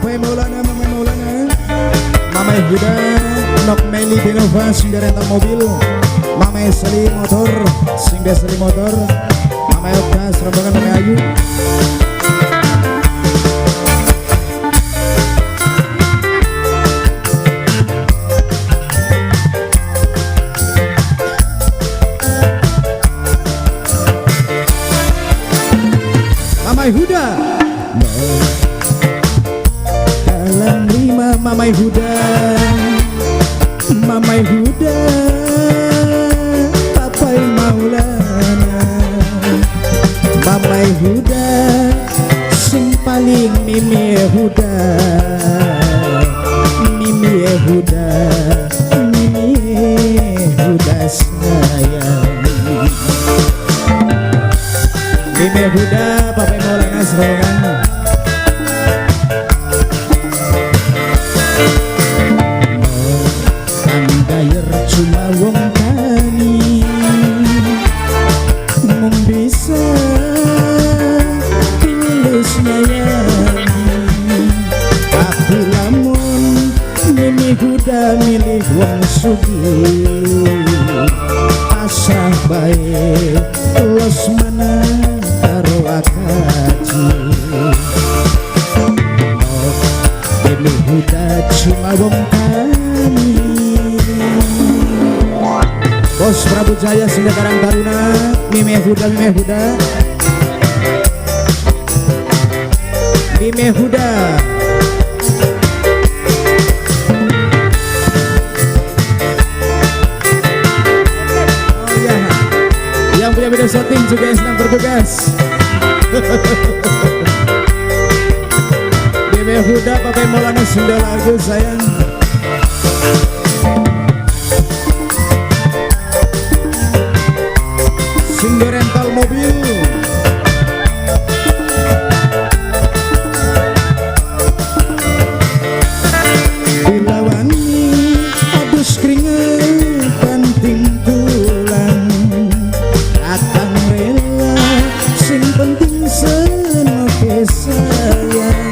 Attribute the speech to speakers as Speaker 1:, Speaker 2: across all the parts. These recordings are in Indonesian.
Speaker 1: Papai Maulana, Mama Maulana, Mama Huda, Nok Meli Dinova, sing rental mobil, Mama Seli motor, sing Seli motor, Mama Okta, rombongan Mama Ayu. Mama Huda, dalam lima Mama Huda, Mama Huda, Papai Maulana, Mama Huda, sing paling Mimi Huda, Mimi Huda, Mimi Huda sayang. Mimi Huda, Papai Maulana serongan. Kandayar cuma wong tani, mung bisa tulus nyayangi. Tapi lamun Mimi Huda milih wong sugih, pasrah bae los mana karo akaji. Mimi Huda cuma wong tani. Bos Prabu Jaya Sunda Karang Taruna, Mimi Huda, Mimi Huda, Mimi Huda. Oh ya, yang punya video shooting juga yang sedang bertugas. Mimi Huda, Papai Maulana Sunda lagu sayang. Singgo rental mobil, bila wani adus keringet banting tulang, akan rela sing penting senoke sayang.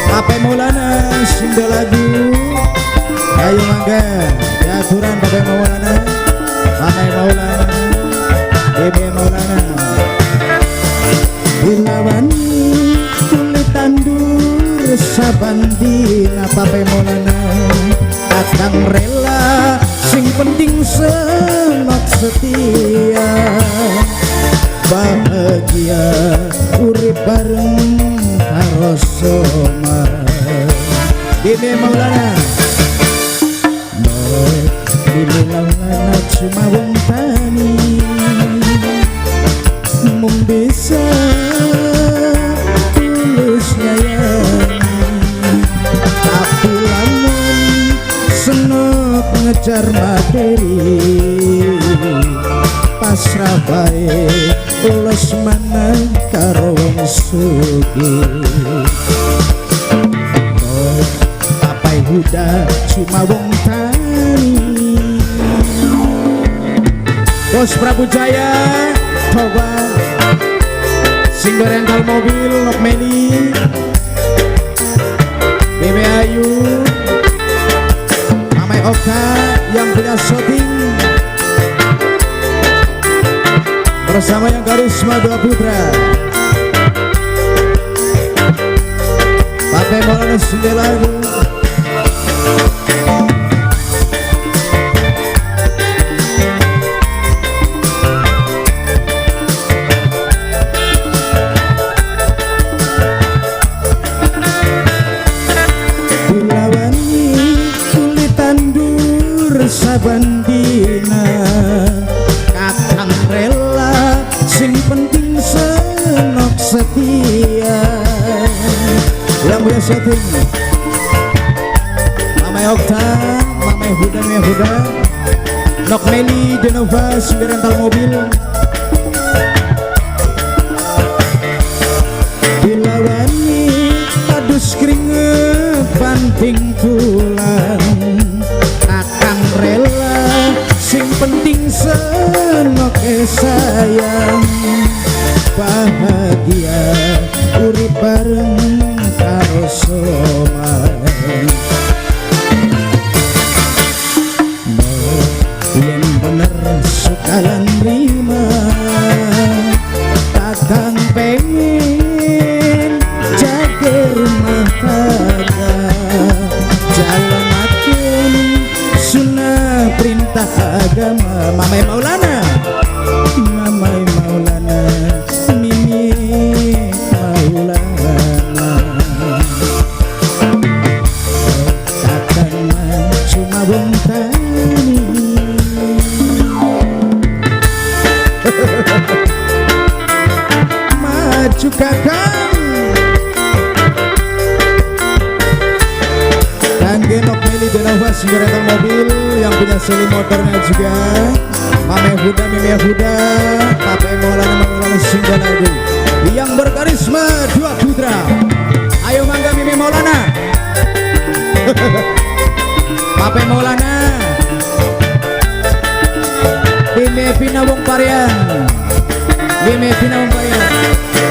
Speaker 1: Papai Maulana Sunda lagu, ayo mangga diaturan Papai Maulana, Papai Maulana, Bebe Maulana. Bila wani kulit tandur sabandina Papai Maulana, kadang rela sing penting senok setia, bahagia urip bareng karo soma. Bebe Maulana, Mimi Maulana cuma wong tani, mung bisa tulus nyayangi. Tapi lamun senok ngejar materi, pasrah bae los mana karo wong sugih. Papai Huda cuma wong tani. Bos Prabu Jaya, coba Singgo rental mobil, Nok Meli, Bebe Ayu, Mama Okta yang punya shooting, bersama yang Karisma Dua Putra, Papai Maulana Sunda lagu. Sabandina kakang rela sing penting senok setia. Yang punya setting Mama Okta, Mama Huda, Mama Huda, Nok Meli Dinova, sing rental mobil. Bila wani adus keringet banting tulang, akang rela sing penting senoke sayang, bahagia urip bareng karo somai. Yang bener sukalan rima takang pengen jaga rumah tangga, jalanakeun sunnah perintah agama. Mamai Maulana, Mamai Maulana, Mimi Maulana, takang cuma wong tani. Maju kakang Kangge Nok Meli Denova rental mobil yang punya seli motornya juga. Mame Huda, Mimi Huda, Pape Maulana, Maulana Singganadu yang berkarisma dua putra. Ayo mangga Mimi Maulana. Pape Maulana, Mimi Pina Wong Parian, Mimi Pina Wong Parian.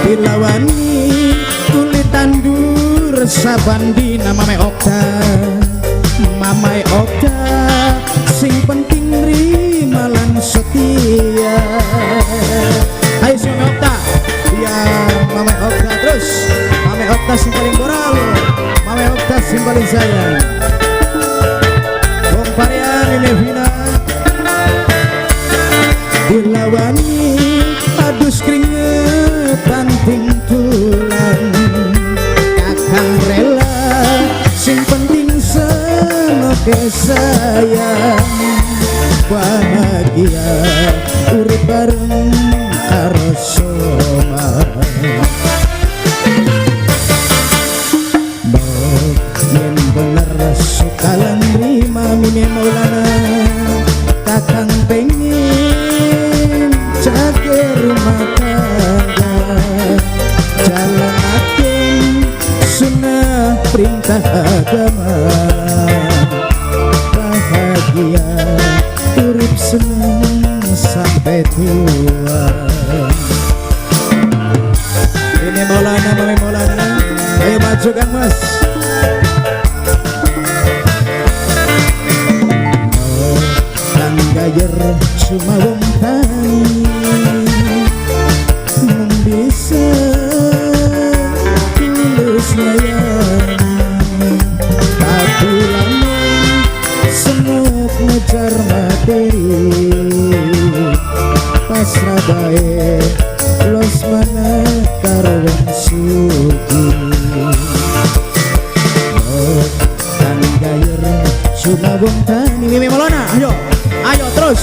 Speaker 1: Dilawani kulit tandur sabandina Mamai Okta, Mamai Okta sing penting rimalan setia. Hai si Mamai Okta, ya Mamai Okta. Terus Mamai Okta sing paling moral, Mamai Okta sing paling sayang. Wong Parian Mimi Pina dilawani adus keringet banting tulang. Kakang rela sing penting senoke sayang. Bahagia urip bareng karo somai. Yen bener sukalan rima Mimi Maulana, kakang pengen jaga rumah tangga, jalanakeun sunnah perintah agama. Bahagia urip seneng sampai tua. Ini Maulana, Mami Maulana, ayo maju Kang Mas. Kang gayer cuma wong tani, mung bisa tulus layani. Tapi lamun senep ngejar materi, pasrah bae los mana karo wong sugih. Kang gayer cuma wong tani. Mimi Maulana, ayo, ayo terus.